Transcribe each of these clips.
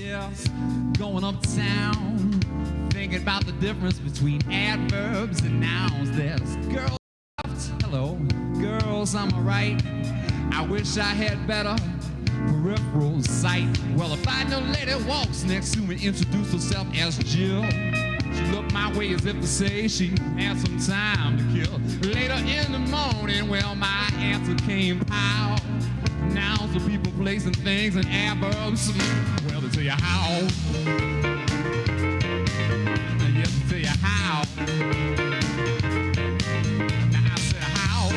yes, going uptown, thinking about the difference between adverbs and nouns. There's girls left, hello, girls on my right. I wish I had better peripheral sight. Well, if I know lady walks next to me, introduce herself as Jill. She looked my way as if to say she had some time to kill. Later in the morning, well, my answer came pow. Nouns are people, place, and things, and adverbs, well, they tell you how. Yes, they tell you how. Now I said how.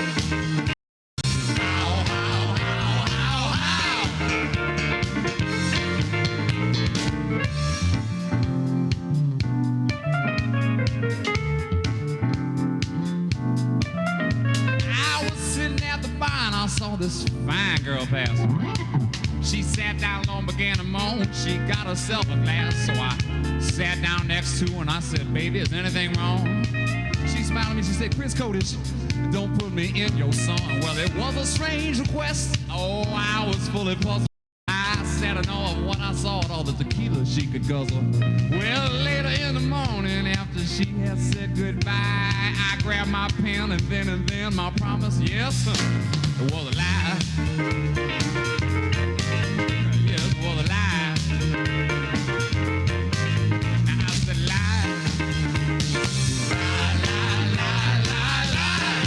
I saw this fine girl pass. She sat down and began to moan. She got herself a glass, so I sat down next to her and I said, baby, is anything wrong? She smiled at me, she said, Chris Codish, don't put me in your song. Well, it was a strange request. Oh, I was fully puzzled. I sat in awe of what I saw and all the tequila she could guzzle. Well, later in the morning, after she had said goodbye, I grabbed my pen and then my promise, yes, it was a lie. Yes, it was a lie. Now I said lie. Lie, lie, lie, lie, lie.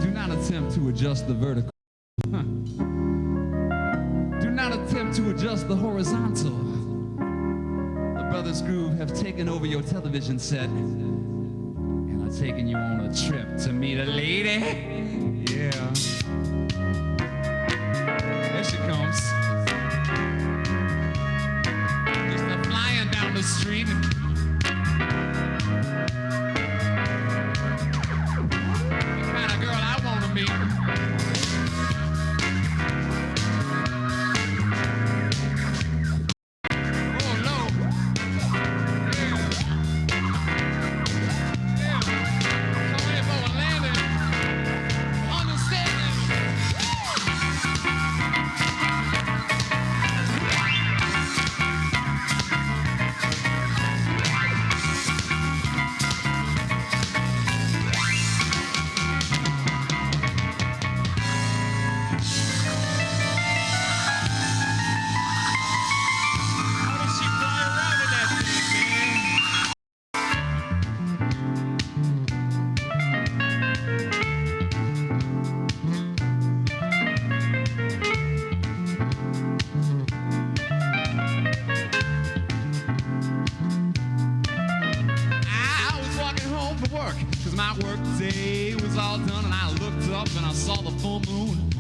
Do not attempt to adjust the vertical. Do not attempt to adjust the horizontal. The Brothers Groove have taken over your television set. Taking you on a trip to meet a lady. Yeah. There she comes. Just flying down the street. The kind of girl I want to meet.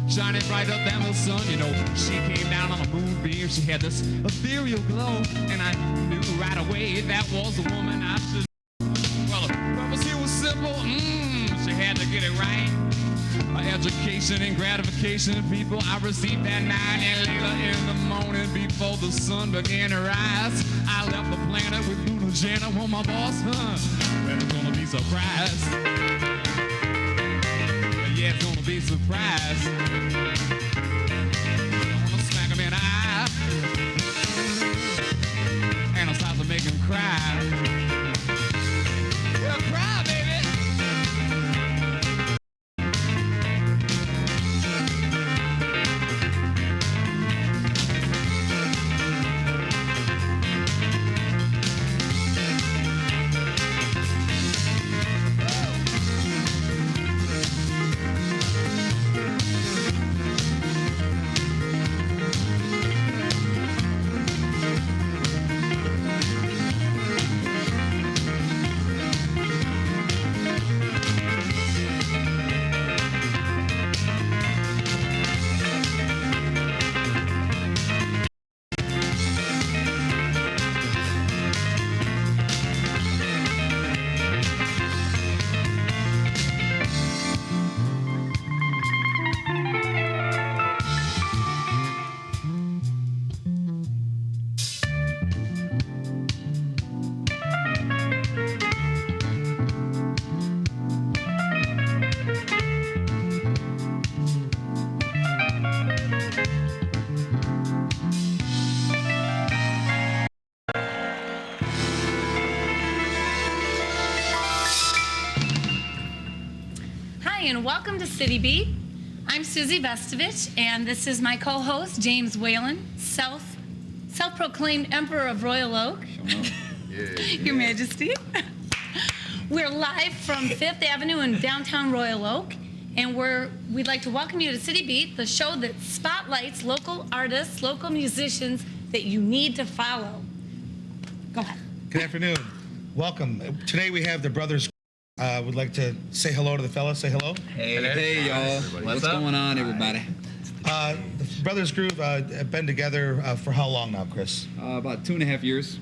Shining bright up than the sun, you know. She came down on a moonbeam. She had this ethereal glow, and I knew right away that was the woman I should. Well, the purpose here was simple. She had to get it right. Education and gratification, people, I received that night, and later in the morning, before the sun began to rise, I left the planet with Luna Janet on my boss. And it's gonna be surprised. Yeah, it's gonna be surprise. I'm gonna smack him in the eye, and I'll start to make him cry. He'll cry, baby. Hi, and welcome to City Beat. I'm Susie Vestevich, and this is my co-host, James Whalin, self-proclaimed Emperor of Royal Oak. Your Majesty. We're live from 5th Avenue in downtown Royal Oak, and we'd like to welcome you to City Beat, the show that spotlights local artists, local musicians that you need to follow. Go ahead. Good afternoon. Welcome. Today we have the Brothers. Would like to say hello to the fellas. Say hello. Hey y'all. What's going on, everybody? The Brothers Groove have been together for how long now, Chris? About 2.5 years.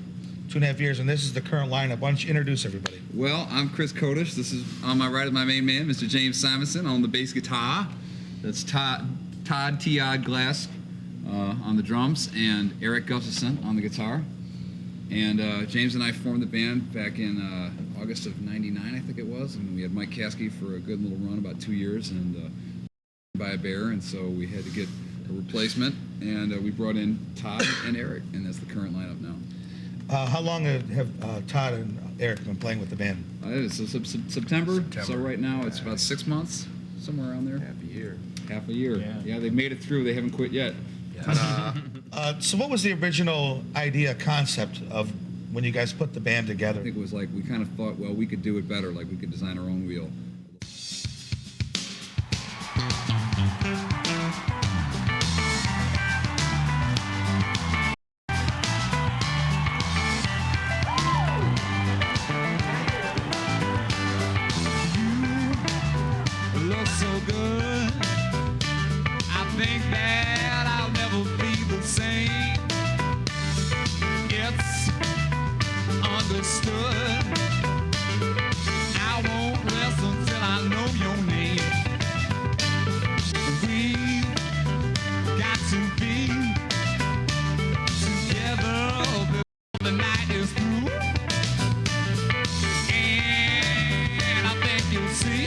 2.5 years, and this is the current lineup. Why don't you introduce everybody? Well, I'm Chris Kodish. This is on my right is my main man, Mr. James Simonson, on the bass guitar. That's Todd Glass on the drums, and Eric Gustafson on the guitar. And James and I formed the band back in August of '99, I think it was, and we had Mike Caskey for a good little run, about 2 years, and by a bear, and so we had to get a replacement, and we brought in Todd and Eric, and that's the current lineup now. How long have Todd and Eric been playing with the band? It's September, so right now it's about 6 months, somewhere around there. Half a year. Yeah, they made it through. They haven't quit yet. So what was the original idea, concept of when you guys put the band together? I think it was like we kind of thought, well, we could do it better, like we could design our own wheel. You look so good. I think that I'll never be the same. It's understood. I won't rest until I know your name. We've got to be together before the night is through. And I think you'll see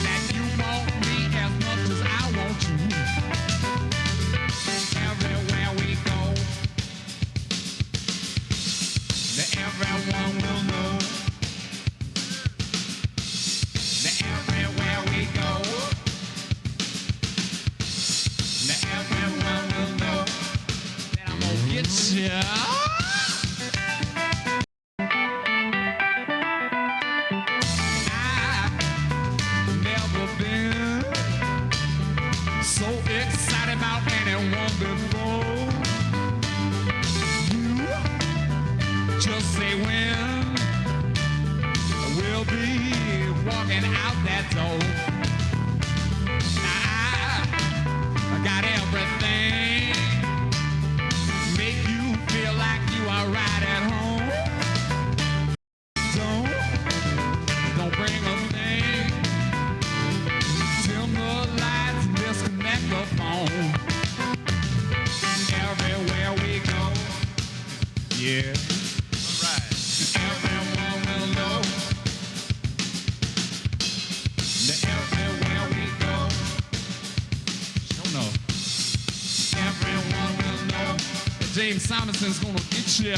that you want me as much as I want you. Everywhere we go, that everyone will know. That everywhere we go, that everyone will know that I'm gonna get ya. I've never been so excited about anyone before. You just say when we'll be walking out that door. I got everything, make you feel like you are right at home. Don't bring a thing, dim the lights, disconnect the phone. Everywhere we go, yeah. Everyone will know that everywhere we go, sure know. Everyone will know that James Simonson's gonna get ya.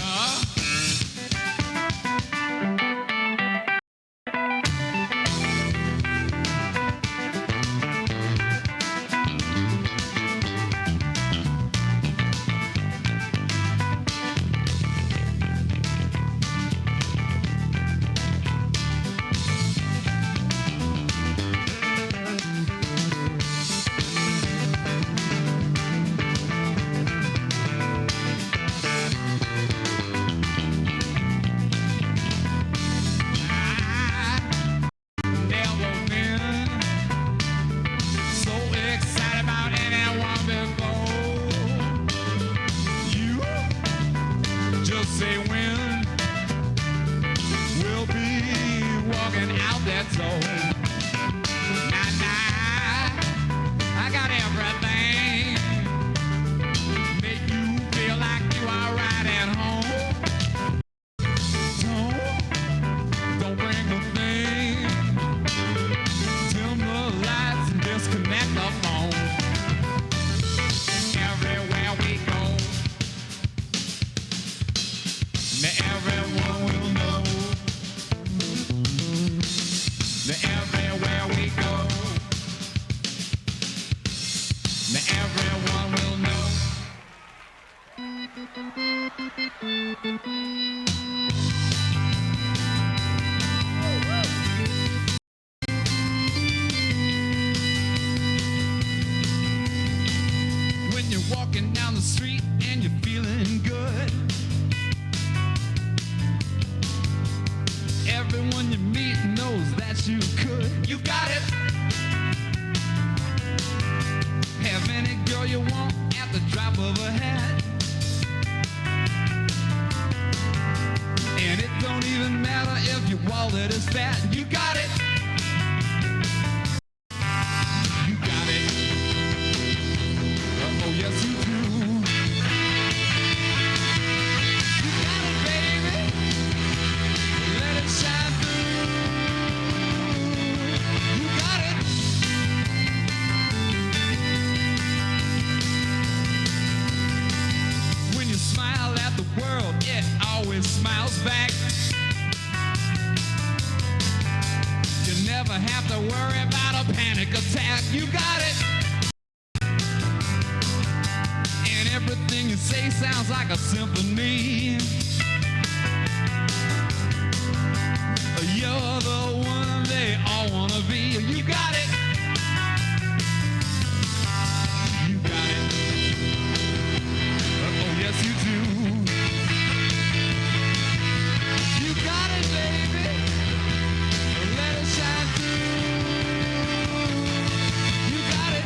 Never been so excited about anyone before. You just say when we'll be walking out that door. Nah, I got everything, make you feel like you are right at home. Don't bring a thing, dim the lights and disconnect the phone. Everywhere we go, everyone will know that every everyone you meet knows that you could. You got it. Have any girl you want at the drop of a hat. And it don't even matter if your wallet is fat. You got it. You got it. Oh, yes, you do. You got it, baby. Let it shine through. You got it. When you smile at the world, it always smiles back. You never have to worry about a panic attack. You got it. And everything you say sounds like a symphony. You're the one they all wanna be. You got it. You got it. Oh, yes, you do. You got it, baby. Let it shine through. You got it.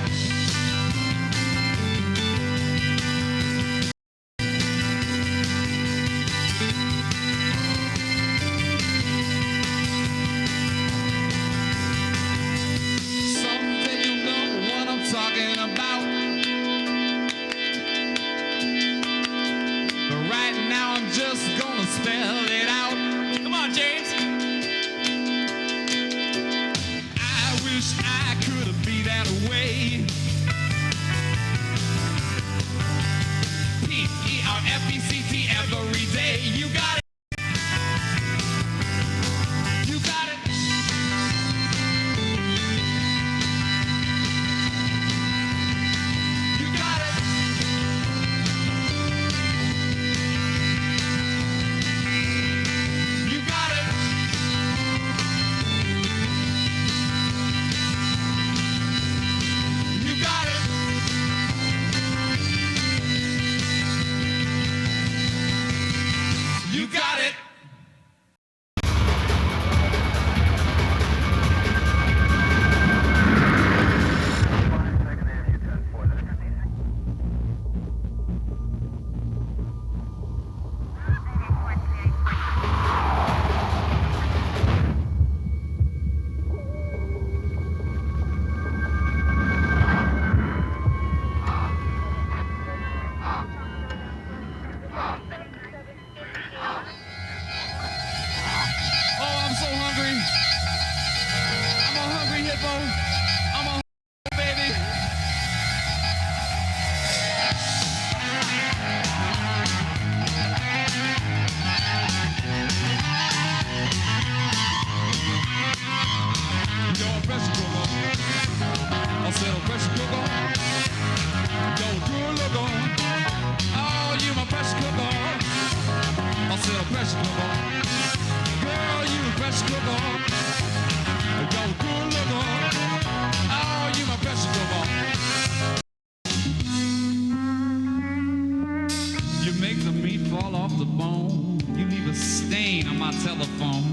Someday you'll know what I'm talking about. But right now I'm just gonna spell it out. Come on, James. I wish I could be that way. P-E-R-F-E-C-T every day. You got it. You got it. You got it. You got it. You got it. You got it. Oh, I'm so hungry. I'm a hungry hippo. I'm a hungry baby. Yo, pressure cooker. I said, pressure cooker. Yo, good look on. Oh, you my pressure cooker. I said, pressure cooker. Girl, you a pressure cooker. Yo, good look on. Oh, you my pressure cooker. You make the meat fall off the bone. You leave a stain on my telephone.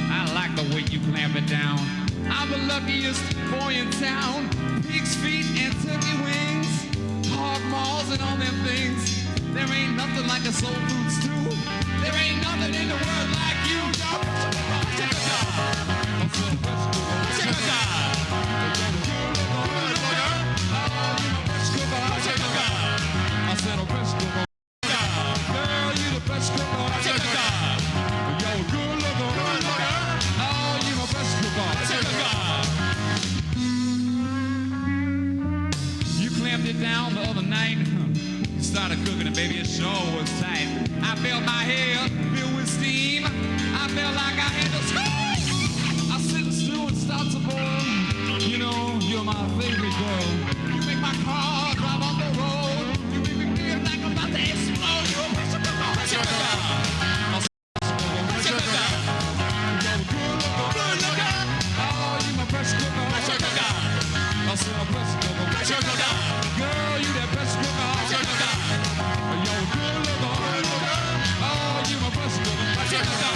I like the way you clamp it down. I'm the luckiest boy in town. Pig's feet and turkey wings, hog maws and all them things. There ain't nothing like a soul food stew. There ain't nothing in the world like you. I said a press cooker. Girl, you the press cooker. Yo, good looker. Oh, you my press cooker. You clamped it down the other night. You started cooking and baby, it sure was tight. I felt my hair filled with steam. I felt like I had to scream. I sit still and start to boil. You know, you're my favorite girl. You make my car drive on the road. You make me feel like I'm about to explode. You're a pressure cooker. Pressure cooker. Pressure cooker. You're a good looker. Oh, you my pressure cooker. Pressure cooker. I said a pressure cooker. Pressure cooker. Girl, you that pressure cooker. Pressure cooker. You're a good looker. Oh, you my pressure cooker. Pressure cooker.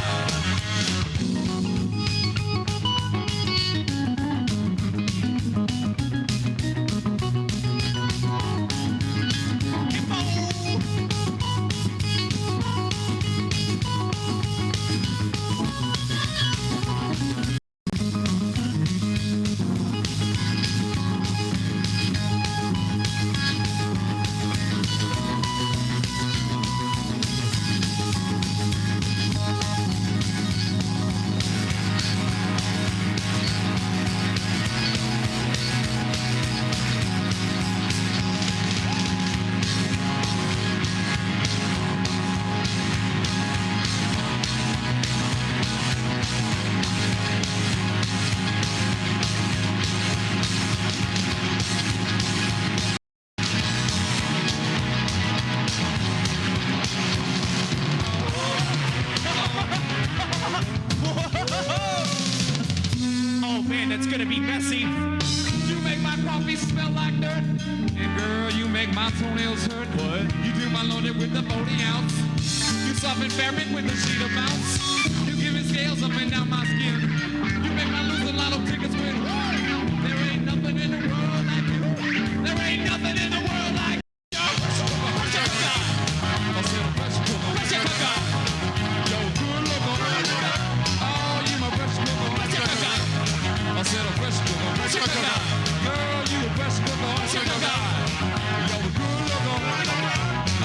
it's gonna be messy. You make my coffee smell like dirt. And girl, you make my toenails hurt. What? You do my laundry with the 40 ounce. You soften fabric with the sheet of bounce. You give me scales up and down my skin. You make my lose a lot of tickets win. There ain't nothing in the world like you. There ain't nothing in the world like you. Pressure cooker. I said a pressure cooker. Pressure cooker. Yo, good looker. Oh, you my pressure cooker. Pressure cooker. I said a pressure cooker. Pressure cooker. Girl, you a pressure cooker. Pressure cooker. Yo, good looker.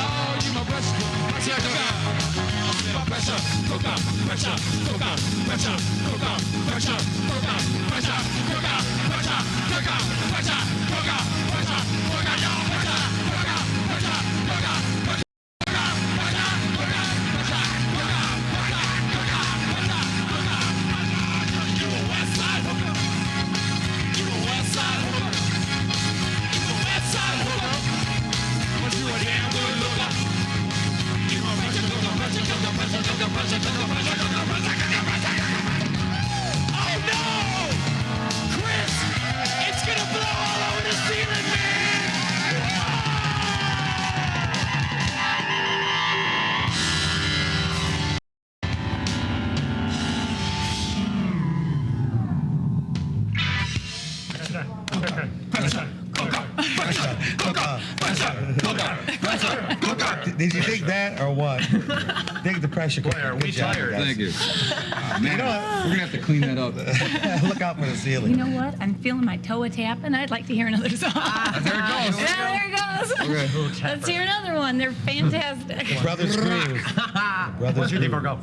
Oh, you my pressure cooker. Pressure cooker. I said a pressure cooker. Pressure cooker. Pressure cooker. Pressure cooker. Pressure cooker. Pressure cooker. Pressure cooker. Pressure cooker. Yo, pressure cooker. Pressure cooker. Oh no! Chris! It's gonna blow all over the ceiling, man! Did you think that or what? Think the pressure cooker. Boy, are we Good job, tired. guys. Thank you. Man, You know what? we're gonna have to clean that up. Look out for the ceiling. You know what? I'm feeling my toe a tapping. I'd like to hear another song. There it goes. Yeah, there it goes. Okay. Let's hear another one. They're fantastic. Brothers Groove. Brothers What's your name, Groove. go?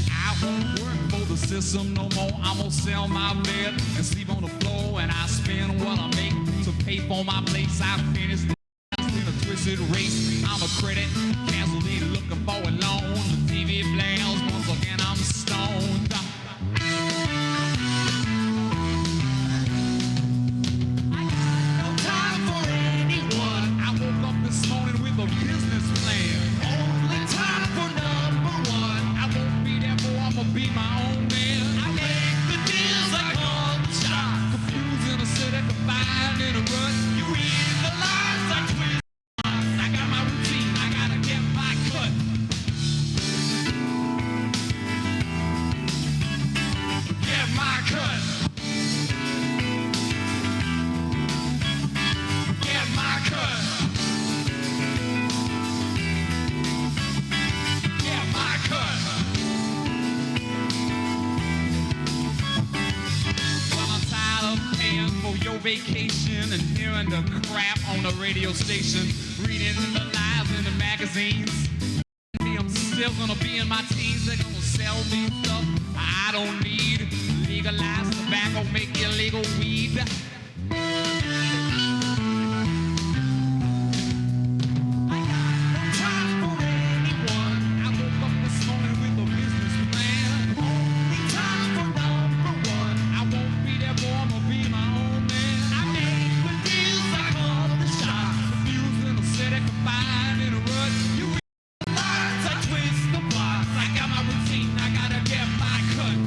I won't work for the system no more. I'm gonna sell my bed and sleep on the floor, and I spend what I make to pay for my place. I finished the in a twisted race. I'm a credit casualty looking for a loan. The TV blares once again. I'm stoned. No time for anyone. I woke up this morning with a business plan. Only time for number one. I won't be there, boy. I'ma be my own man. I make the deals, I call the shots. Confused in a city, confined in a rut. You read the lines, I twist. I got my routine, I gotta get my cut. Get my cut. Get my cut. Get my cut. Well, I'm tired of paying for your vacation and hearing the crap on the radio station, reading the lies in the magazines. I'm still gonna be in my teens. They're gonna sell me stuff I don't need. Legalized tobacco, make illegal weed. I got no time for anyone. I woke up this morning with a business plan. Only time for number one. I won't be there, boy. I'ma be my own man. I make the deals, I call the shots. Confused in a city, confined in a rut. You read the lines, I twist the plots. I got my routine, I gotta get my cut.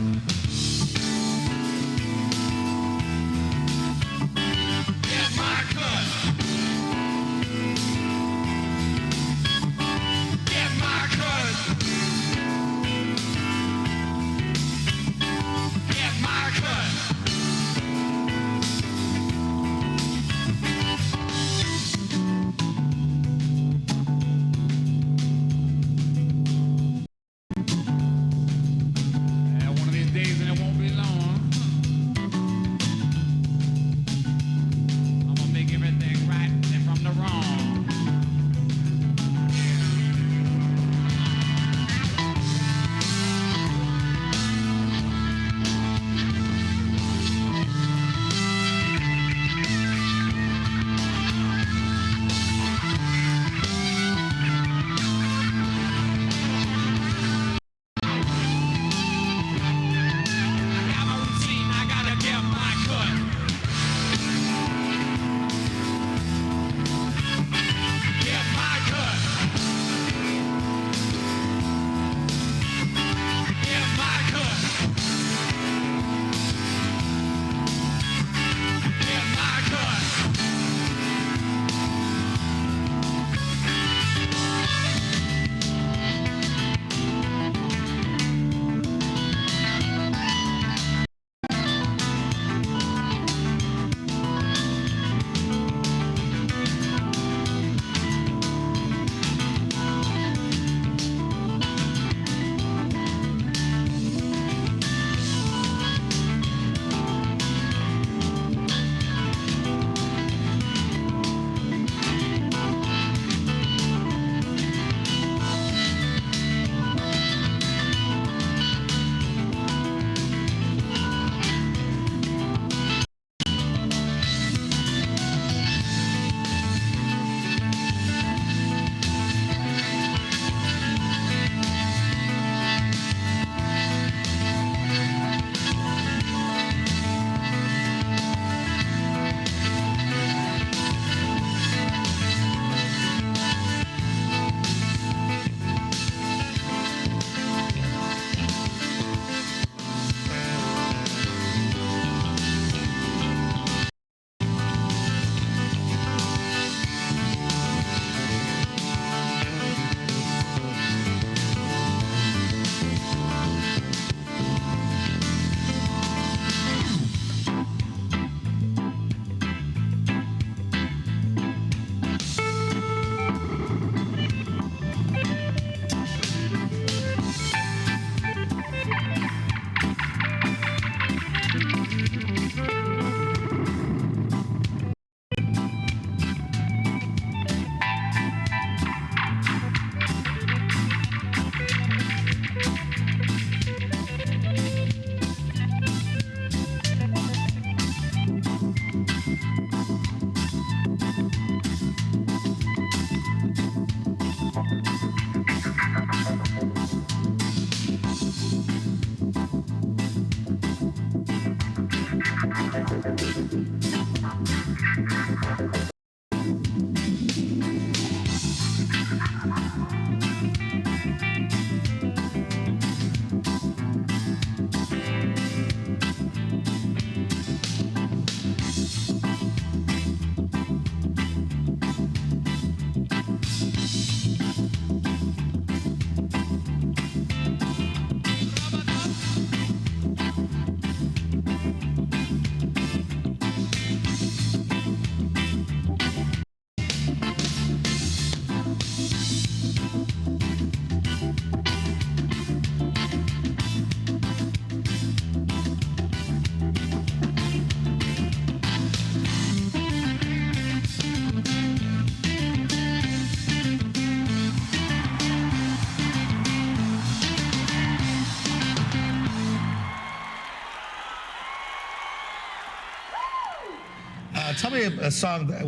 me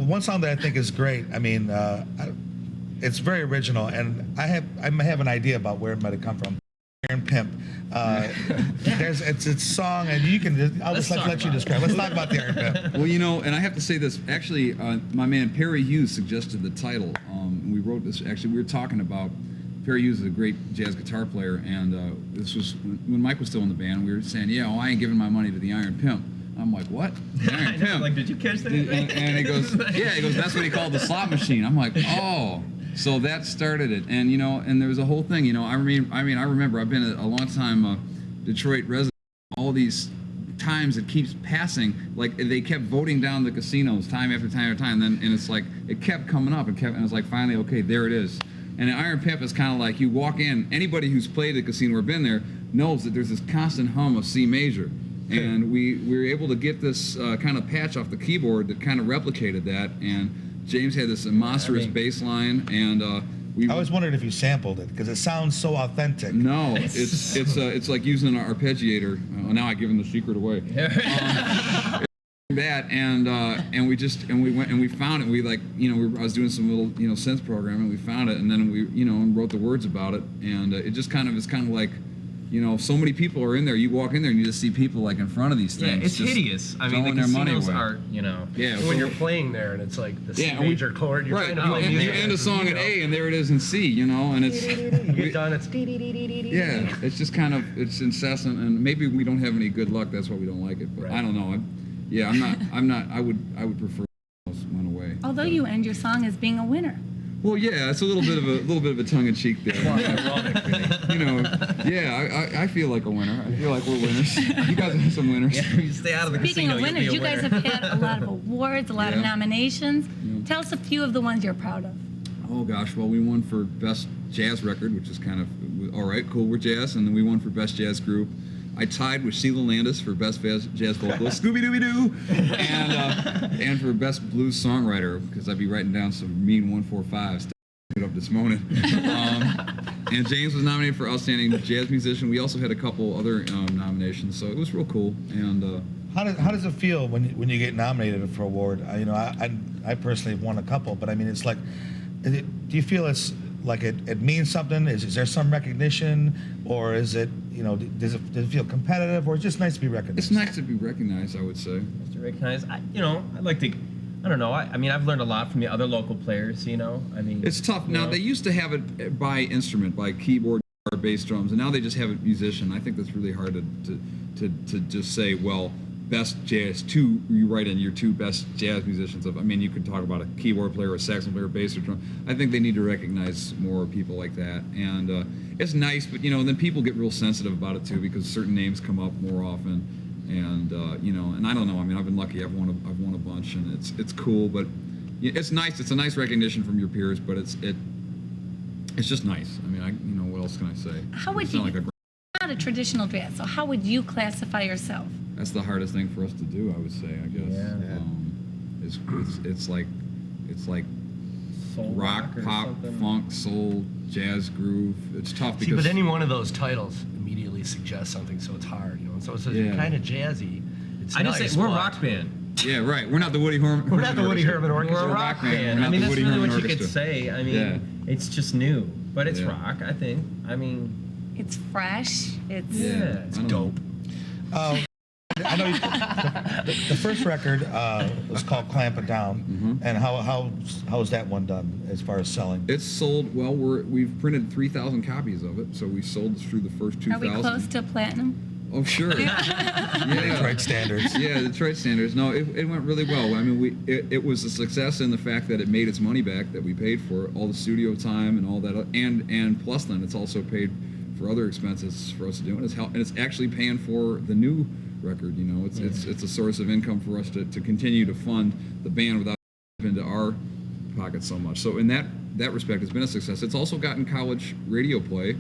one song that I think is great. I mean, it's very original, and I may have an idea about where it might have come from. Iron Pimp. It's a song, and you can. I'll just let you describe. Let's talk about the Iron Pimp. Well, you know, and I have to say this. Actually, my man Perry Hughes suggested the title. We wrote this. Actually, we were talking about. Perry Hughes is a great jazz guitar player, and this was when Mike was still in the band. We were saying, "Yeah, well, I ain't giving my money to the Iron Pimp." I'm like, "What? The Iron Pimp?" Like, did you catch that? And he goes, "Yeah." He goes, "That's what he called the slot machine." I'm like, "Oh." So that started it, and you know, and there was a whole thing. You know, I remember I've been a long time Detroit resident. All these times it keeps passing, like they kept voting down the casinos time after time after time. And it's like it kept coming up and it's like finally, okay, there it is. And the Iron Pimp is kind of like you walk in. Anybody who's played a casino or been there knows that there's this constant hum of C major, and we were able to get this kind of patch off the keyboard that kind of replicated that. And James had this monstrous bass line, and I always wondered if you sampled it because it sounds so authentic. No, it's like using an arpeggiator. Now I give him the secret away. That and we went and we found it. We like I was doing some little synth programming. We found it, and then we and wrote the words about it. And it just kind of is kind of like. So many people are in there. You walk in there and you just see people like in front of these things. Yeah, it's hideous. I mean, the casinos are, when you're playing there and it's like the C major chord, you're trying to play music. You end a song in A and there it is in C, and it's... You get done, it's... Yeah, it's just kind of, it's incessant, and maybe we don't have any good luck, that's why we don't like it, but I don't know. I would prefer went away. Although you end your song as being a winner. Well, yeah, it's a little bit of a tongue-in-cheek there. I feel like a winner. I feel like we're winners. You guys are some winners. Yeah, you stay out of the Speaking casino, of winners, you guys have had a lot of awards, a lot of nominations. Yeah. Tell us a few of the ones you're proud of. Oh gosh, well we won for Best Jazz Record, which is kind of all right, cool, we're jazz, and then we won for Best Jazz Group. I tied with Sheila Landis for Best Jazz Vocalist, Scooby-Dooby-Doo, and for Best Blues Songwriter, because I'd be writing down some mean 145s up this morning. And James was nominated for Outstanding Jazz Musician. We also had a couple other nominations, so it was real cool. And how does it feel when you get nominated for an award? I personally have won a couple, but I mean, it's like, do you feel it's like it means something? Is there some recognition, or is it does it feel competitive, or it's just nice to be recognized? It's nice to be recognized, I would say. Nice to recognize. I'd like to. I don't know. I mean, I've learned a lot from the other local players. I mean, it's tough. Now they used to have it by instrument, by keyboard, or bass drums, and now they just have it musician. I think that's really hard to just say, well, best jazz two. You write in your two best jazz musicians. I mean, you could talk about a keyboard player, a saxophone player, bass or drum. I think they need to recognize more people like that, and it's nice. But then people get real sensitive about it too because certain names come up more often. And and I don't know. I mean, I've been lucky. I've won a bunch, and it's cool. But it's nice. It's a nice recognition from your peers. But it's just nice. I mean, what else can I say? How would you? Not a traditional jazz. So how would you classify yourself? That's the hardest thing for us to do. I would say. I guess. Yeah. It's like soul rock, pop, something. funk, soul, jazz, groove. It's tough because. But any one of those titles immediately suggests something, so it's hard, So it's kind of jazzy. It's I nice, just say we're a but- rock band. Yeah, right. We're not the Woody Herman. We're not the Woody Herman Orchestra. We're a rock band. I mean, that's really what you could say. I mean, it's just new, but it's rock. I think. I mean, It's fresh. It's it's dope. I know the first record was called "Clamp It Down," and how is that one done as far as selling? It's sold well. We've printed 3,000 copies of it, so we sold through the first 2,000. Are we close to platinum? Oh sure. Yeah. Detroit standards. Yeah, Detroit standards. No, it went really well. I mean, it was a success in the fact that it made its money back that we paid for all the studio time and all that, and plus then it's also paid for other expenses for us to do, and it's actually paying for the new record. It's a source of income for us to continue to fund the band without into our pocket so much. So in that respect, it's been a success. It's also gotten college radio play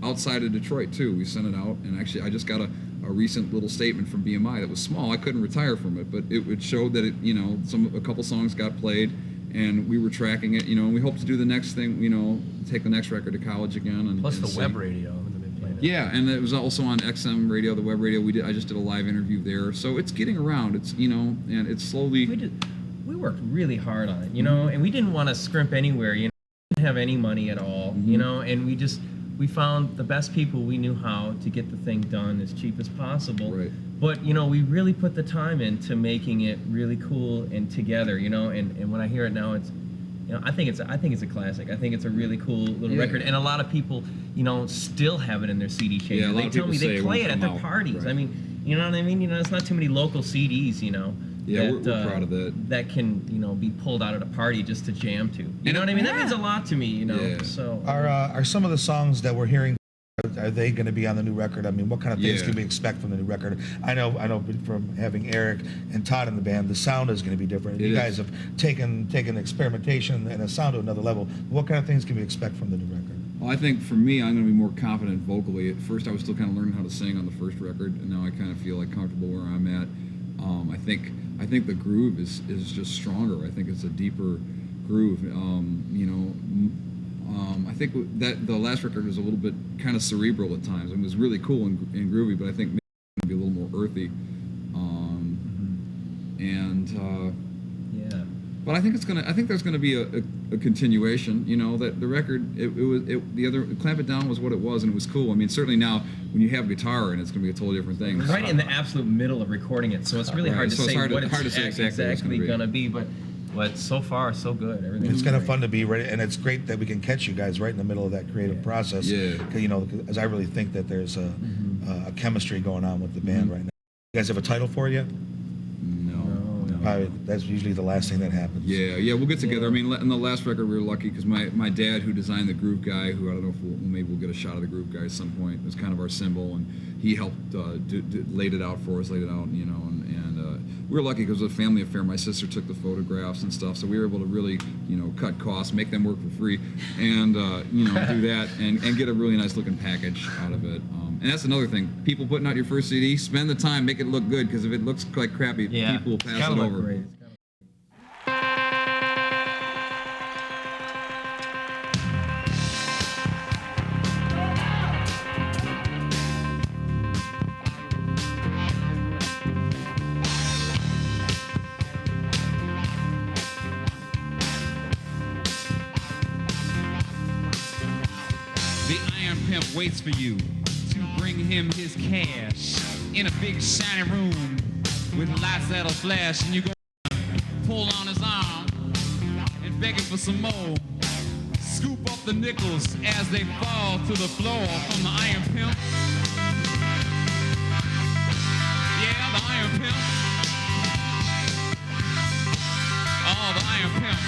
outside of Detroit too. We sent it out, and actually I just got a recent little statement from BMI that was small. I couldn't retire from it, but it showed that a couple songs got played, and we were tracking it. And we hope to do the next thing. Take the next record to college again. And Plus and the sing. web radio. Yeah, and it was also on XM radio, the web radio. I just did a live interview there, so it's getting around. It's and it's slowly. we worked really hard on it, you know, and we didn't want to scrimp anywhere, you know, we didn't have any money at all, you know, and we found the best people we knew how to get the thing done as cheap as possible. Right. But, you know, we really put the time into making it really cool and together, you know, and when I hear it now, it's, you know, I think it's a classic. I think it's a really cool little record, and a lot of people, you know, still have it in their CD changer. Yeah, a lot they of tell people me say they it play won't it at come their out. parties. Right. I mean, you know what I mean? You know, it's not too many local CDs, you know. Yeah, that, we're proud of that. That can, you know, be pulled out at a party just to jam to. You know what I mean? That means a lot to me, you know. Yeah. So Are some of the songs that we're hearing, are they going to be on the new record? I mean, what kind of things Yeah. can we expect from the new record? I know from having Eric and Todd in the band, the sound is going to be different. It You is. guys have taken experimentation and a sound to another level. What kind of things can we expect from the new record? Well, I think for me, I'm going to be more confident vocally. At first, I was still kind of learning how to sing on the first record, and now I kind of feel like comfortable where I'm at. I think the groove is just stronger. I think it's a deeper groove. You know, I think that the last record was a little bit kind of cerebral at times. It was really cool and groovy, but I think maybe it's going to be a little more earthy. yeah. But I think there's gonna be a continuation. You know, that the record the other Clamp It Down was what it was, and it was cool. I mean, certainly now when you have guitar and it's gonna be a totally different thing. Right in the absolute middle of recording it, so it's really hard to So it's say hard to- what it's hard to say exactly what it's exactly gonna gonna be. But so far so good. Everything's It's kind of great. fun to be ready, and it's great that we can catch you guys right in the middle of that creative process. Yeah. 'Cause, you know, as I really think that there's a chemistry going on with the band right now. You guys have a title for it yet? No. Probably, that's usually the last thing that happens. Yeah, we'll get together. I mean, in the last record, we were lucky because my dad, who designed the Groove Guy, who I don't know if maybe we'll get a shot of the Groove Guy at some point. It was kind of our symbol, and he helped laid it out for us, you know, and we were lucky because it was a family affair. My sister took the photographs and stuff, so we were able to really, you know, cut costs, make them work for free, and you know, do that and get a really nice looking package out of it. And that's another thing. People putting out your first CD, spend the time, make it look good, because if it looks like crappy, people will pass it over. Great. The Iron Pimp waits for you to bring him his cash in a big shiny room with lights that'll flash, and you go pull on his arm and beg him for some more. Scoop up the nickels as they fall to the floor from the Iron Pimp. Yeah, the Iron Pimp. Oh, the Iron Pimp.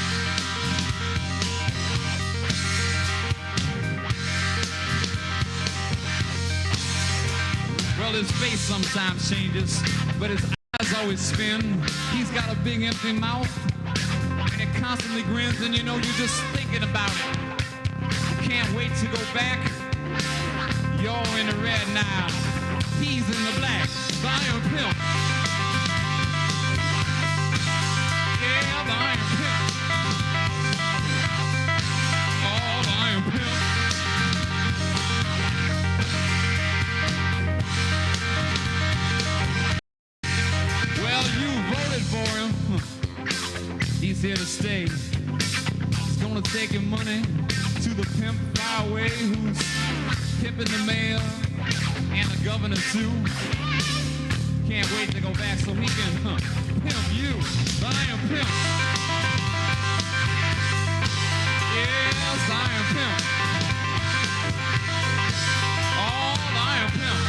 Well, his face sometimes changes, but his eyes always spin. He's got a big empty mouth, and it constantly grins, and you know you're just thinking about it. You can't wait to go back. You're in the red now. He's in the black. The Iron Pimp. Yeah, the Iron Pimp. Oh, the Iron Pimp. Well, you voted for him. He's here to stay. He's gonna take your money to the pimp far away who's pimping the mayor and the governor too. Can't wait to go back so he can pimp you, the Iron Pimp. Yes, the Iron Pimp. Oh, the Iron Pimp.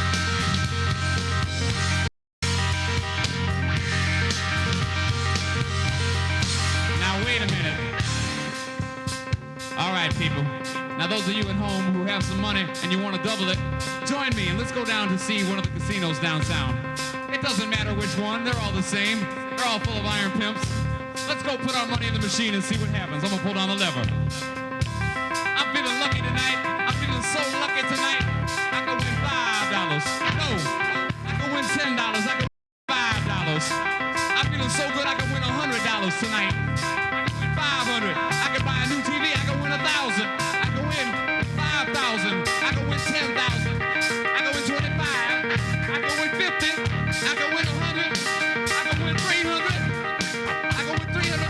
Now wait a minute. All right, people. Now those of you at home who have some money and you want to double it, join me and let's go down to see one of the casinos downtown. It doesn't matter which one, they're all the same. They're all full of Iron Pimps. Let's go put our money in the machine and see what happens. I'm gonna pull down the lever. I'm feeling lucky tonight. I'm feeling so lucky tonight. I can win $5. No, I can win $10. I can win $5. I'm feeling so good I can win $100 tonight. I can win $500. I can buy a new TV. I can win $1,000. I can win $5,000. I can win $10,000. I can win $25,000. I can win $50,000. I can win $100,000. I can win $300,000. I can win $300,000.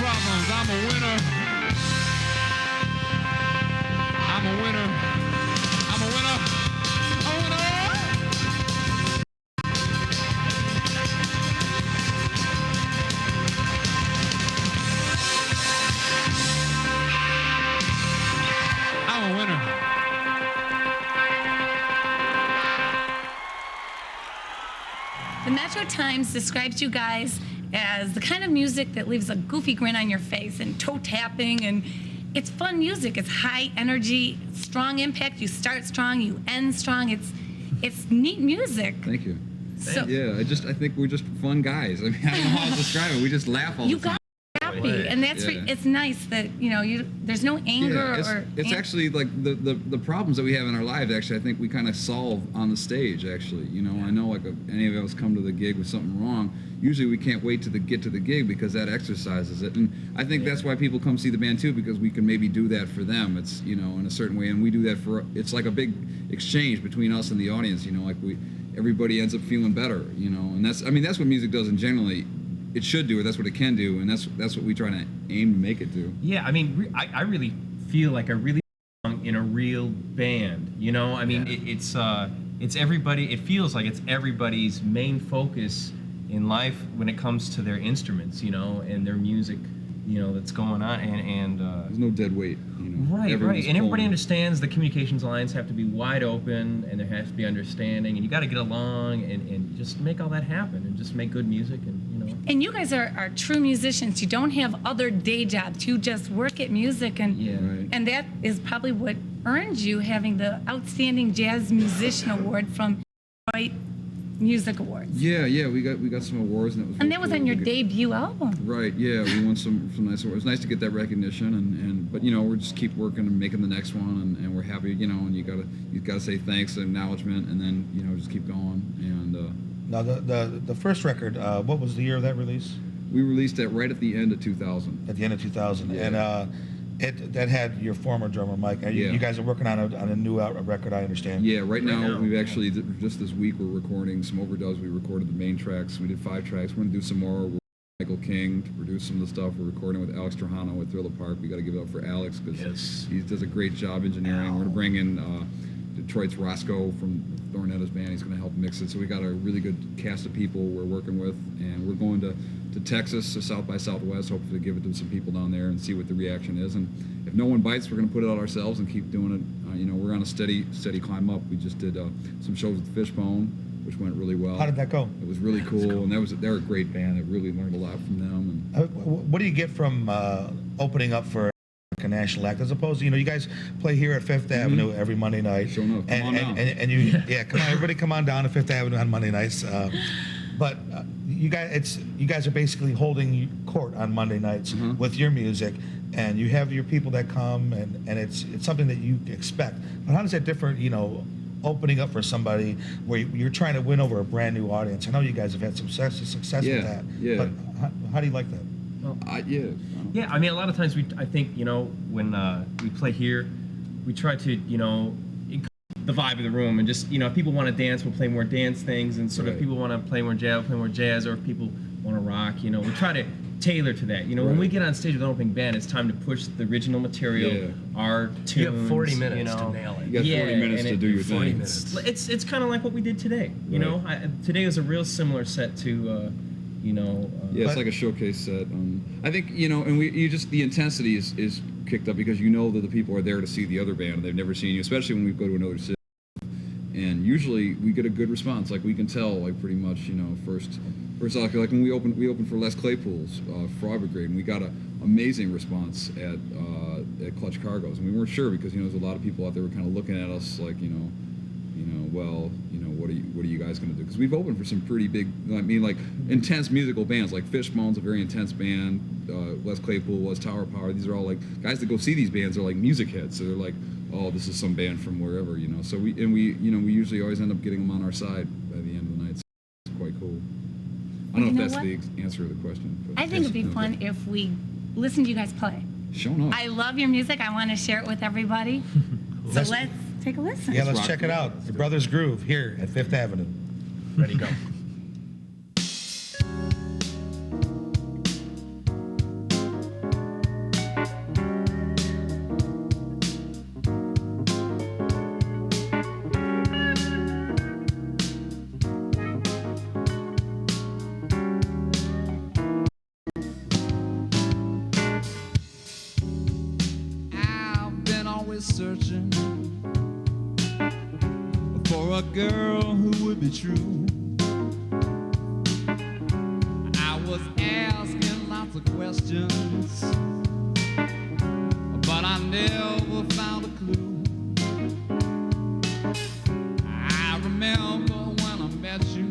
problems. I'm a winner. I'm a winner. I'm a winner. I'm a winner. I'm a winner. The Metro Times describes you guys as the kind of music that leaves a goofy grin on your face and toe tapping, and it's fun music. It's high energy, strong impact. You start strong, you end strong. It's neat music. Thank you. So Yeah, I think we're just fun guys. I mean, I don't know how to describe it. We just laugh all you the time. got happy, and that's it's nice that there's no anger It's actually like the problems that we have in our lives. Actually, I think we kind of solve on the stage. Actually, I know like if any of us come to the gig with something wrong, usually we can't wait to get to the gig because that exercises it. And I think that's why people come see the band too, because we can maybe do that for them. It's in a certain way, and we do that for. It's like a big exchange between us and the audience. Like everybody ends up feeling better. And that's what music does, and generally. It should do, or that's what it can do, and that's what we try to aim to make it do. Yeah, I mean, I really feel like I really belong in a real band. It's everybody. It feels like it's everybody's main focus in life when it comes to their instruments, and their music, that's going on, and there's no dead weight. Right, Everyone's and everybody pulling. understands the communications lines have to be wide open, and there has to be understanding, and you got to get along, and just make all that happen, and just make good music, and And you guys are true musicians. You don't have other day jobs. You just work at music, and Right. and that is probably what earned you having the Outstanding Jazz Musician Award from Detroit Music Awards. Yeah, we got some awards, and it was. And real that was cool on your to get- debut album. Right. Yeah, we won some nice awards. It was nice to get that recognition, but we're just keep working and making the next one, and we're happy. And you gotta say thanks and acknowledgement, and then just keep going. And Now, the first record, what was the year of that release? we released that right at the end of 2000. At the end of 2000. Yeah. And that had your former drummer, Mike. Yeah. You guys are working on a new record, I understand. Yeah, right now now, we've actually just this week we're recording some overdubs. We recorded the main tracks. We did 5 tracks. We're gonna do some more. We're Michael King to produce some of the stuff. We're recording with Alex Trujano at Thriller Park. We got to give it up for Alex because he does a great job engineering. We're gonna bring in Detroit's Roscoe from Thornetta's band. He's gonna help mix it. So we got a really good cast of people we're working with, and we're going to Texas, to South by Southwest, hopefully give it to some people down there and see what the reaction is. And if no one bites, we're going to put it out ourselves and keep doing it. We're on a steady climb up. We just did some shows with Fishbone, which went really well. How did that go? It was really cool, and they're a great band. I really learned a lot from them. What do you get from opening up for a national act, as opposed to, you guys play here at Fifth Avenue every Monday night. Sure enough. Come on down. And you, come on, everybody come on down to Fifth Avenue on Monday nights. But you guys are basically holding court on Monday nights with your music, and you have your people that come, and it's something that you expect. But how does that differ, opening up for somebody where you're trying to win over a brand new audience? I know you guys have had some success with that. Yeah. But how do you like that? Yeah, I mean, a lot of times I think, when we play here, we try to, encourage the vibe of the room, and just, if people want to dance, we'll play more dance things, and sort of people want to play more jazz, we'll play more jazz, or if people want to rock, we try to tailor to that. When we get on stage with an opening band, it's time to push the original material, our tunes. You have 40 minutes to nail it. You got 40 minutes to do your thing. 40 minutes. It's kind of like what we did today. Today was a real similar set to, it's like a showcase set. I think and the intensity is kicked up because that the people are there to see the other band and they've never seen you, especially when we go to another city. And usually we get a good response. Like we can tell, like pretty much, first off, like when we opened for Les Claypool's Frog Brigade, and we got an amazing response at Clutch Cargoes, and we weren't sure because there's a lot of people out there were kind of looking at us like what are you guys going to do? Because we've opened for some pretty big, like intense musical bands. Like Fishbone's a very intense band. Les Claypool was Tower Power. These are all like guys that go see these bands are like music heads. So they're like, oh, this is some band from wherever, So we usually always end up getting them on our side by the end of the night. So it's quite cool. I don't know if that's the answer to the question. But I think it'd be fun if we listen to you guys play. Showing up. I love your music. I want to share it with everybody. So let's take a listen. Yeah, let's check it out. The Brothers Groove here at Fifth Avenue. Ready, go. searching for a girl who would be true. I was asking lots of questions, but I never found a clue. I remember when I met you,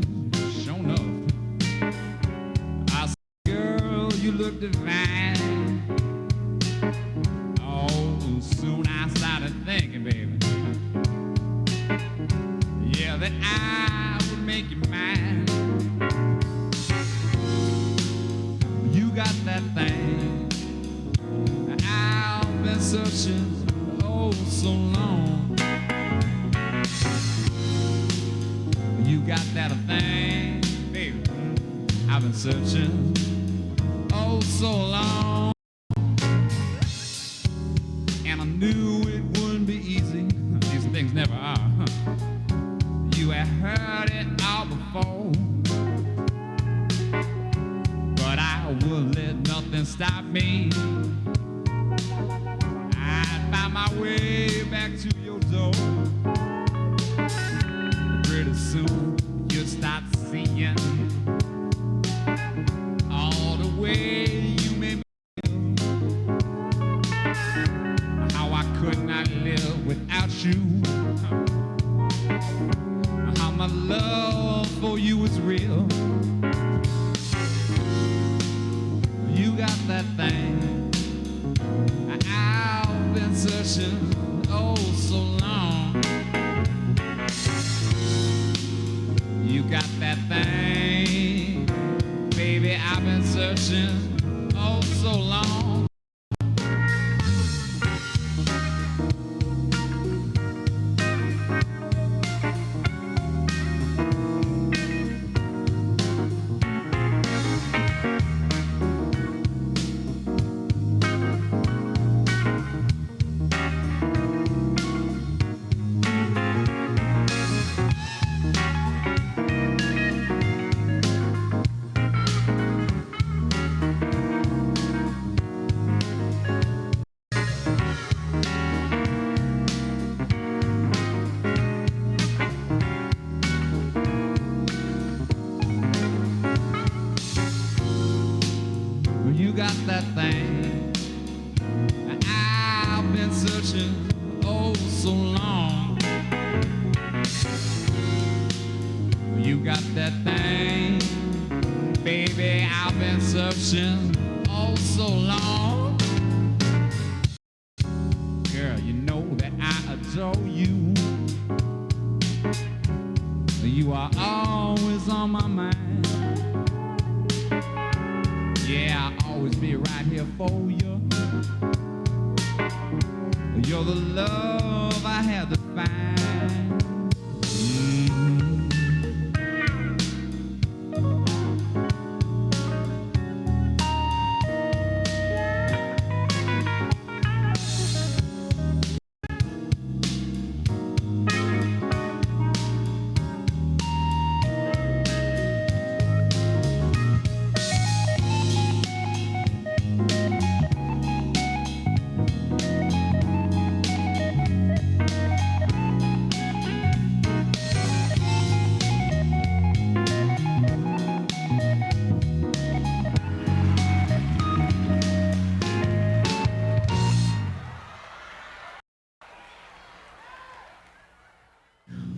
sure enough, I said, girl, you look divine. Oh, soon I started thinking, baby, yeah, that I would make you mine. You got that thing I've been searching oh so long. You got that thing, baby, I've been searching oh so long. And I knew it wouldn't be easy. These things never are. You had heard it all before, but I would let nothing stop me. I'd find my way back to your door. Pretty soon you'd start seeing all the way you made me feel, how I could not live without you, how my love for you is real. You got that thing I've been searching oh so long. You got that thing, baby, I've been searching oh so long. You got that thing I've been searching oh so long. You got that thing, baby, I've been searching oh so long. Girl, you know that I adore you. You are always on my mind. Yeah, I'll always be right here for you. You're the love I had to find.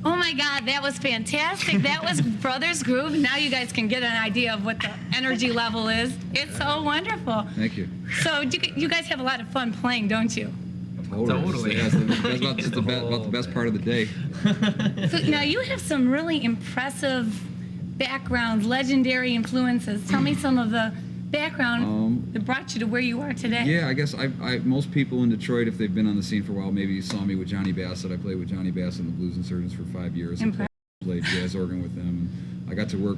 Oh my God, that was fantastic. That was Brothers Groove. Now you guys can get an idea of what the energy level is. It's so wonderful. Thank you. So you guys have a lot of fun playing, don't you? Totally. That's about the best part of the day. So now you have some really impressive backgrounds, legendary influences. Tell me some of the background that brought you to where you are today. Yeah, I guess most people in Detroit, if they've been on the scene for a while, maybe you saw me with Johnny Bassett. I played with Johnny Bassett and the Blues Insurgents for 5 years. I played jazz organ with him. I got to work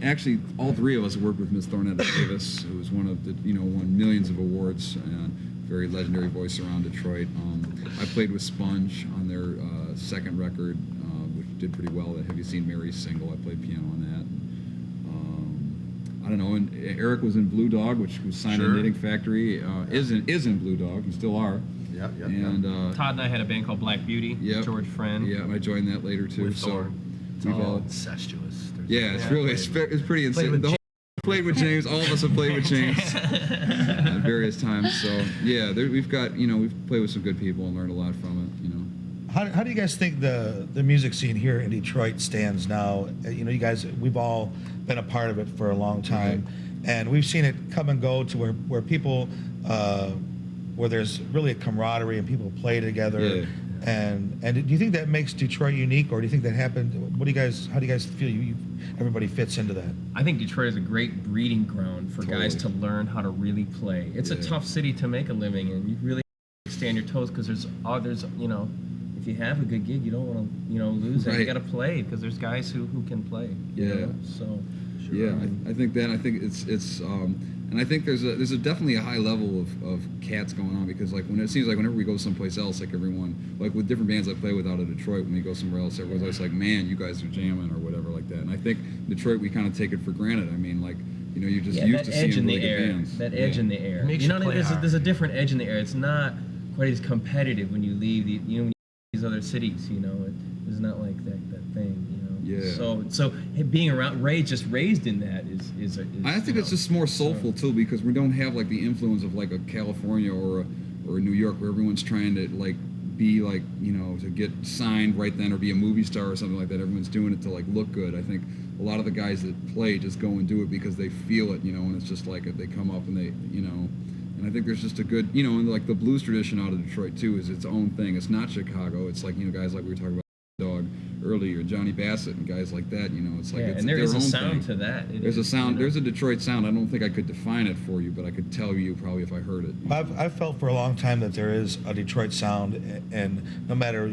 actually all three of us worked with Miss Thornetta Davis, who was one of the, won millions of awards and very legendary voice around Detroit. I played with Sponge on their second record, which did pretty well. Have You Seen Mary's single? I played piano on that. I don't know, and Eric was in Blue Dog, which was signed in Knitting Factory, is in Blue Dog, you still are. Yep. And Todd and I had a band called Black Beauty. Yep. George Friend. Yeah, I joined that later too. With So Thorne. It's we've all all incestuous. it's really it's pretty insane. with The whole played with James. All of us have played with James at various times. So yeah, we've got we've played with some good people and learned a lot from it. How do you guys think the music scene here in Detroit stands now? You guys, we've all been a part of it for a long time, and we've seen it come and go to where people, where there's really a camaraderie and people play together. Yeah. And do you think that makes Detroit unique, or do you think that happened? How do you guys feel everybody fits into that? I think Detroit is a great breeding ground for guys to learn how to really play. It's a tough city to make a living in. You really stay on your toes because there's if you have a good gig, you don't want to lose it. You got to play because there's guys who can play. So. Sure. Yeah, I think it's and I think there's definitely a high level of cats going on, because like it seems like whenever we go someplace else, like everyone, like with different bands I play with out of Detroit, when we go somewhere else, everyone's always like, man, you guys are jamming or whatever like that. And I think Detroit, we kind of take it for granted. I mean, like, you're just used to seeing really good bands. That edge in the air. It makes you play hard. There's a different edge in the air. It's not quite as competitive when you leave these other cities. It's not like that thing. Yeah. So being around, raised in that is I think it's just more soulful too, because we don't have like the influence of like a California or a New York, where everyone's trying to like be like to get signed right then or be a movie star or something like that. Everyone's doing it to like look good. I think a lot of the guys that play just go and do it because they feel it, and it's just like they come up and they and I think there's just a good and like the blues tradition out of Detroit too is its own thing. It's not Chicago. It's like guys like we were talking about Dog earlier, Johnny Bassett and guys like that. It's like it's and there their is a own sound thing. to that. There's a sound. There's a Detroit sound. I don't think I could define it for you, but I could tell you probably if I heard it. I've felt for a long time that there is a Detroit sound, and no matter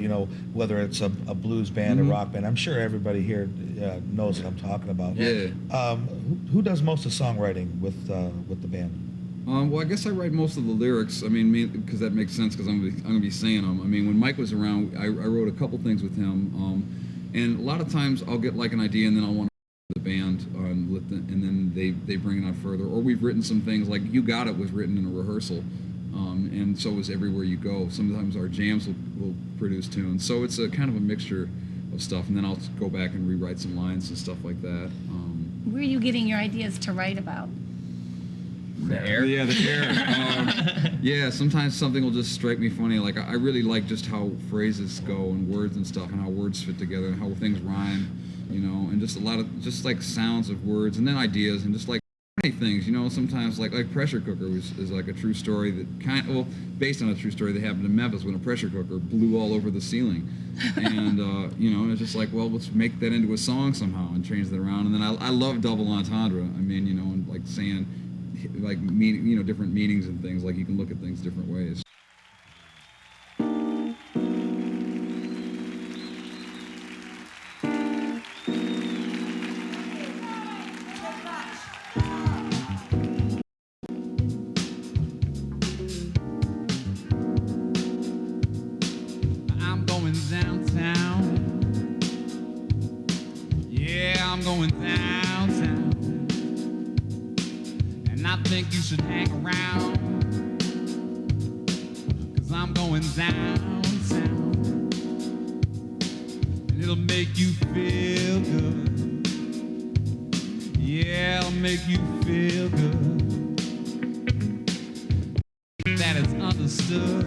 whether it's a blues band or rock band, I'm sure everybody here knows what I'm talking about. Yeah. Who does most of the songwriting with the band? Well, I guess I write most of the lyrics. I mean, because that makes sense, because I'm gonna be saying them. I mean, when Mike was around, I wrote a couple things with him, and a lot of times I'll get like an idea, and then I'll want to the band, and then they bring it on further. Or we've written some things like "You Got It" was written in a rehearsal, and so is "Everywhere You Go." Sometimes our jams will produce tunes, so it's a kind of a mixture of stuff. And then I'll go back and rewrite some lines and stuff like that. Where are you getting your ideas to write about? The air? Yeah, the air. Yeah, sometimes something will just strike me funny. Like, I really like just how phrases go and words and stuff, and how words fit together and how things rhyme, and just a lot of, just like sounds of words, and then ideas, and just like funny things, sometimes like Pressure Cooker is like a true story that based on a true story that happened in Memphis when a pressure cooker blew all over the ceiling. And, it's just like, well, let's make that into a song somehow and change that around. And then I love double entendre. I mean, and like saying, like meaning, different meanings and things. Like you can look at things different ways. I'm going downtown. Yeah, I'm going downtown. And I think you should hang around, 'cause I'm going downtown. And it'll make you feel good. Yeah, it'll make you feel good. That is understood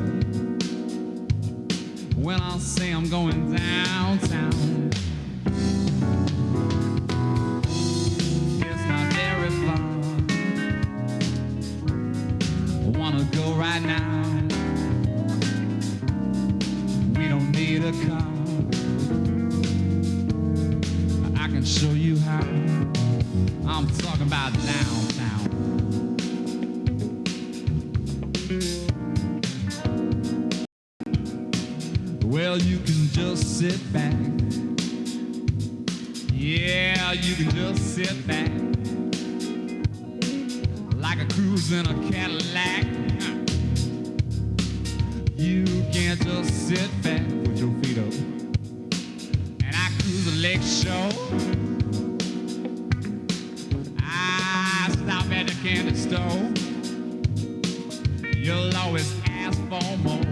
when I say I'm going downtown. It's not very far. I wanna go right now. We don't need a car. I can show you how. I'm talking about downtown. Well, you can just sit back. Yeah, you can just sit back. Like a cruise in a Cadillac. You can't just sit back, put your feet up, and I cruise the lake shore. I stop at the candy store. You'll always ask for more.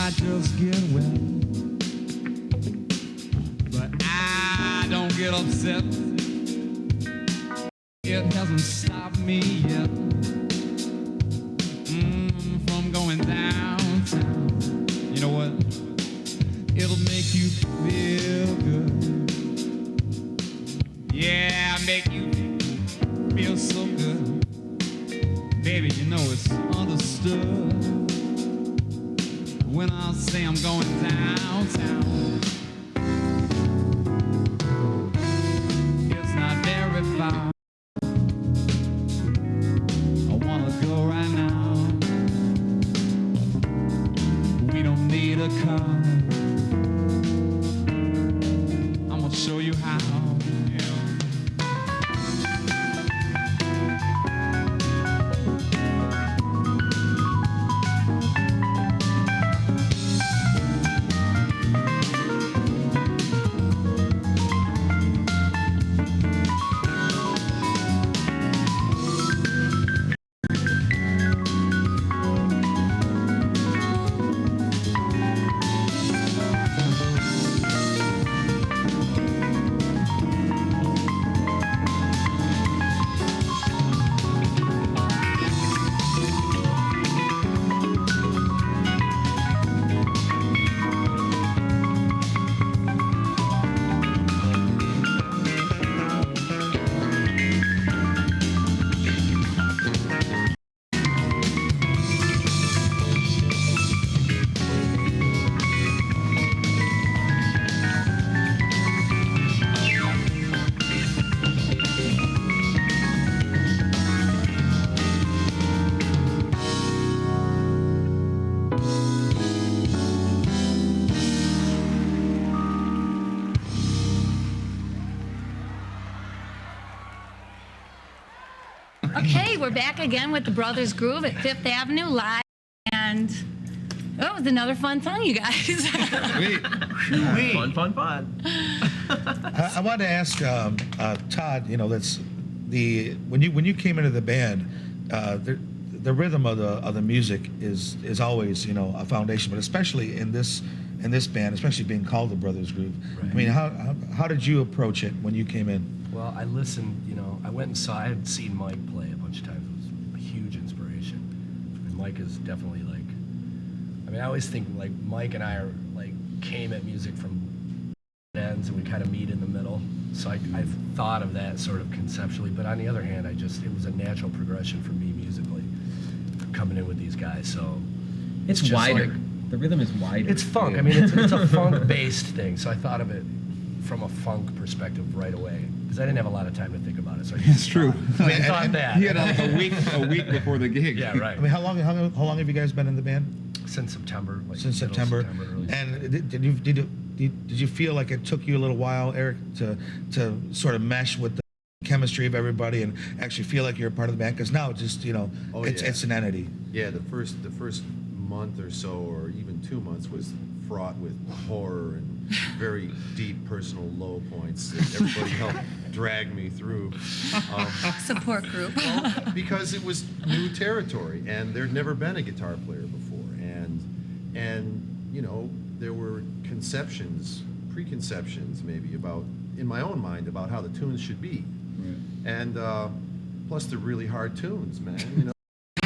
might just get wet, but I don't get upset. It hasn't stopped me yet from going downtown. You know what? It'll make you feel good. Yeah, make you feel so good. Baby, you know it's understood when I say I'm going downtown. It's not very far. I wanna go right now. We don't need a car. I'm gonna show you how. Okay, we're back again with the Brothers Groove at Fifth Avenue live, and oh, it was another fun song, you guys. Fun. I wanted to ask Todd. You know, that's when you came into the band, the rhythm of the music is always, you know, a foundation, but especially in this band, especially being called the Brothers Groove. Right. I mean, how did you approach it when you came in? Well, I listened, you know, I went and I had seen Mike play a bunch of times. It was a huge inspiration. And Mike is definitely like, I mean, I always think like Mike and I are like came at music from ends and we kind of meet in the middle. So I've thought of that sort of conceptually, but on the other hand, it was a natural progression for me musically coming in with these guys. So It's just wider. like- The rhythm is wider. it's funk. I mean, it's a funk-based thing. So I thought of it from a funk perspective right away because I didn't have a lot of time to think about it. So It's true. I thought that. He had a week before the gig. Yeah, right. I mean, how long have you guys been in the band? Since September. Like Since middle September. early And did you feel like it took you a little while, Eric, to sort of mesh with the chemistry of everybody and actually feel like you're a part of the band? Because now it's just, you know, it's an entity. Yeah, the first month or so, or even 2 months, was fraught with horror and very deep personal low points that everybody helped drag me through. Support group. Because it was new territory, and there'd never been a guitar player before, and you know, there were preconceptions maybe about, in my own mind, about how the tunes should be, and plus they're really hard tunes, man. You know.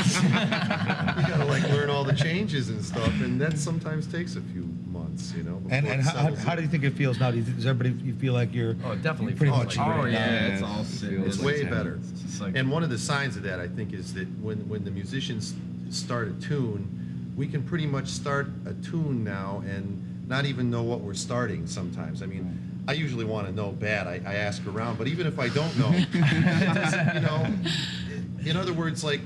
You gotta like learn all the changes and stuff, and that sometimes takes a few months, you know. And before it how settles do in. you think it feels now? Does everybody, you feel like you're Oh, it definitely pretty feels much like- Oh great now? yeah, it's all sick. It's way like better. It's just like, And one of the signs of that, I think, is that when the musicians start a tune, we can pretty much start a tune now and not even know what we're starting sometimes. I mean, I usually want to know bad. I ask around, but even if I don't know, it doesn't, you know, in other words, like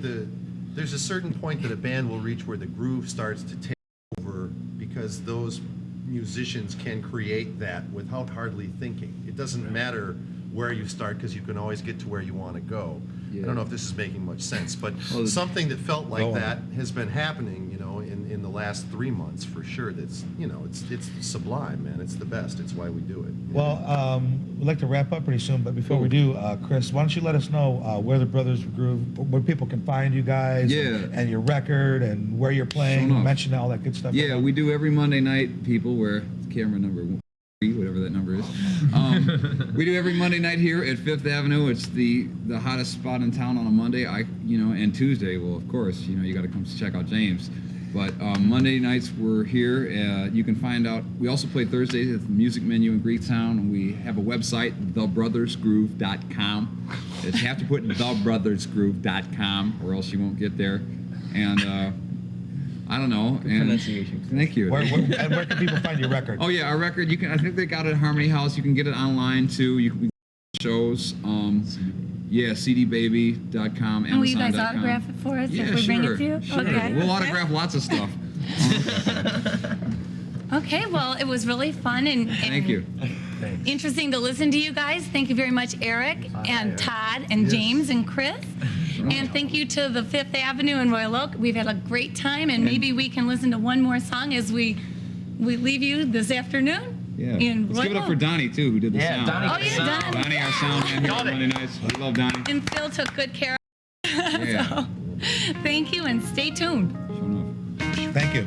there's a certain point that a band will reach where the groove starts to take over because those musicians can create that without hardly thinking. It doesn't matter where you start because you can always get to where you want to go. I don't know if this is making much sense, but Well, something that felt Go like on. that has been happening, you know, in in the last 3 months for sure. That's, you know, it's sublime, man. It's the best. It's why we do it. Well, we'd like to wrap up pretty soon, but before we do, Chris, why don't you let us know where the Brothers Groove, where people can find you guys, Yeah. and your record, and where you're playing. Sure enough. Mention all that good stuff. Yeah, we do every Monday night, people, where camera number 3, whatever that number is. We do every Monday night here at 5th Avenue. It's the hottest spot in town on a Monday. And Tuesday, well, of course, you got to come check out James. But Monday nights we're here. You can find out. We also play Thursdays at the Music Menu in Greektown, and we have a website, thebrothersgroove.com. You have to put thebrothersgroove.com, or else you won't get there. And I don't know. And pronunciation. And Thank you. where can people find your record? Oh yeah, our record. You can. I think they got it at Harmony House. You can get it online too. You can shows. Yeah, cdbaby.com, And will you guys Amazon.com. autograph it for us Yeah, if we bring it to you? Sure. Okay. We'll autograph lots of stuff. Okay, well, it was really fun and Thank you. Thanks. interesting to listen to you guys. Thank you very much, Eric and Todd and James and Chris. And thank you to the 5th Avenue in Royal Oak. We've had a great time, and maybe we can listen to one more song as we leave you this afternoon. Yeah. In Let's give it Royal up for Oak. Donnie too, who did the Yeah, sound. Donnie Oh, yeah, Donnie. Donnie, our sound man here on Monday nights. We love Donnie. And Phil took good care of us. Yeah. So, thank you, and stay tuned. Sure enough. Thank you.